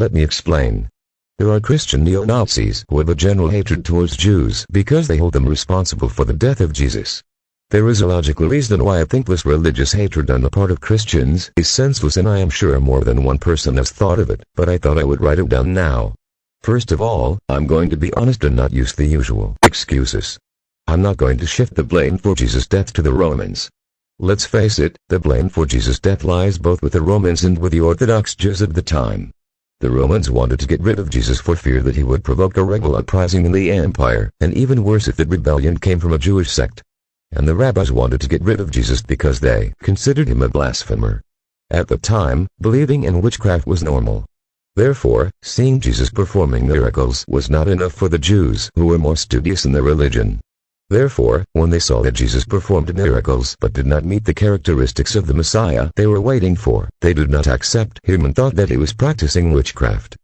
Let me explain. There are Christian neo-Nazis who have a general hatred towards Jews because they hold them responsible for the death of Jesus. There is a logical reason why I think this religious hatred on the part of Christians is senseless, and I am sure more than one person has thought of it, but I thought I would write it down now. First of all, I'm going to be honest and not use the usual excuses. I'm not going to shift the blame for Jesus' death to the Romans. Let's face it, the blame for Jesus' death lies both with the Romans and with the Orthodox Jews at the time. The Romans wanted to get rid of Jesus for fear that he would provoke a rebel uprising in the empire, and even worse if that rebellion came from a Jewish sect. And the rabbis wanted to get rid of Jesus because they considered him a blasphemer. At the time, believing in witchcraft was normal. Therefore, seeing Jesus performing miracles was not enough for the Jews, who were more studious in their religion. Therefore, when they saw that Jesus performed miracles but did not meet the characteristics of the Messiah they were waiting for, they did not accept him and thought that he was practicing witchcraft.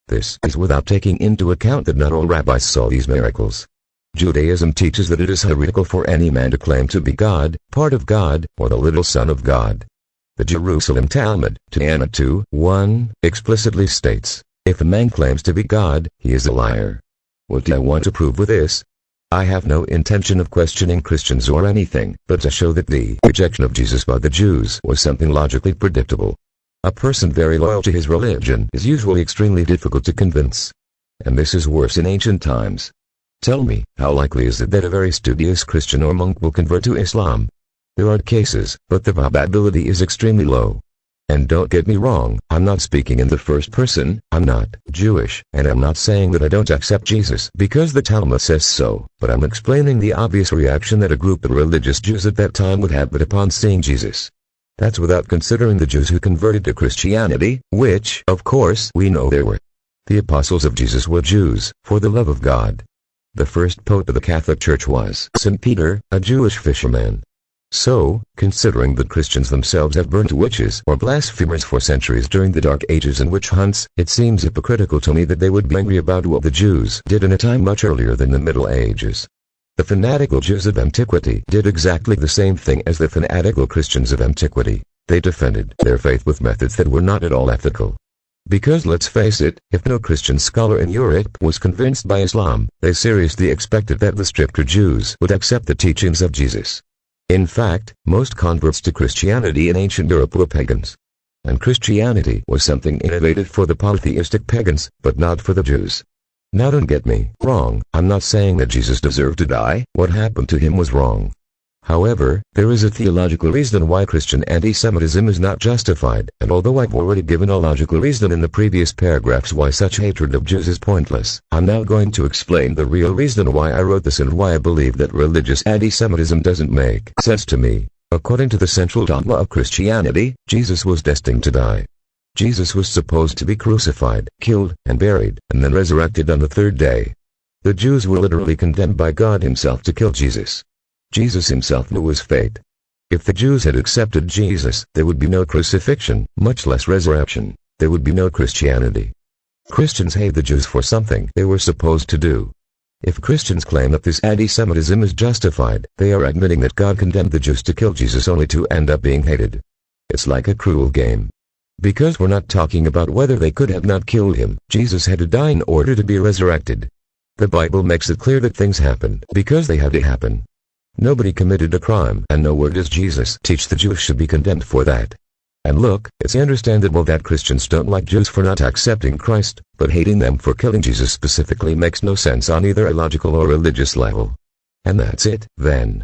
This is without taking into account that not all rabbis saw these miracles. Judaism teaches that it is heretical for any man to claim to be God, part of God, or the little son of God. The Jerusalem Talmud, Ta'ana 2:1, explicitly states, if a man claims to be God, he is a liar. What do I want to prove with this? I have no intention of questioning Christians or anything, but to show that the rejection of Jesus by the Jews was something logically predictable. A person very loyal to his religion is usually extremely difficult to convince. And this is worse in ancient times. Tell me, how likely is it that a very studious Christian or monk will convert to Islam? There are cases, but the probability is extremely low. And don't get me wrong, I'm not speaking in the first person, I'm not Jewish, and I'm not saying that I don't accept Jesus because the Talmud says so, but I'm explaining the obvious reaction that a group of religious Jews at that time would have but upon seeing Jesus. That's without considering the Jews who converted to Christianity, which, of course, we know there were. The apostles of Jesus were Jews, for the love of God. The first pope of the Catholic Church was St. Peter, a Jewish fisherman. So, considering that Christians themselves have burned witches or blasphemers for centuries during the Dark Ages and witch hunts, it seems hypocritical to me that they would be angry about what the Jews did in a time much earlier than the Middle Ages. The fanatical Jews of antiquity did exactly the same thing as the fanatical Christians of antiquity. They defended their faith with methods that were not at all ethical. Because let's face it, if no Christian scholar in Europe was convinced by Islam, they seriously expected that the stricter Jews would accept the teachings of Jesus. In fact, most converts to Christianity in ancient Europe were pagans. And Christianity was something innovative for the polytheistic pagans, but not for the Jews. Now don't get me wrong, I'm not saying that Jesus deserved to die, what happened to him was wrong. However, there is a theological reason why Christian antisemitism is not justified, and although I've already given a logical reason in the previous paragraphs why such hatred of Jews is pointless, I'm now going to explain the real reason why I wrote this and why I believe that religious antisemitism doesn't make sense to me. According to the central dogma of Christianity, Jesus was destined to die. Jesus was supposed to be crucified, killed, and buried, and then resurrected on the third day. The Jews were literally condemned by God himself to kill Jesus. Jesus himself knew his fate. If the Jews had accepted Jesus, there would be no crucifixion, much less resurrection. There would be no Christianity. Christians hate the Jews for something they were supposed to do. If Christians claim that this anti-Semitism is justified, they are admitting that God condemned the Jews to kill Jesus only to end up being hated. It's like a cruel game. Because we're not talking about whether they could have not killed him, Jesus had to die in order to be resurrected. The Bible makes it clear that things happened because they had to happen. Nobody committed a crime, and nowhere does Jesus teach the Jews should be condemned for that. And look, it's understandable that Christians don't like Jews for not accepting Christ, but hating them for killing Jesus specifically makes no sense on either a logical or religious level. And that's it, then.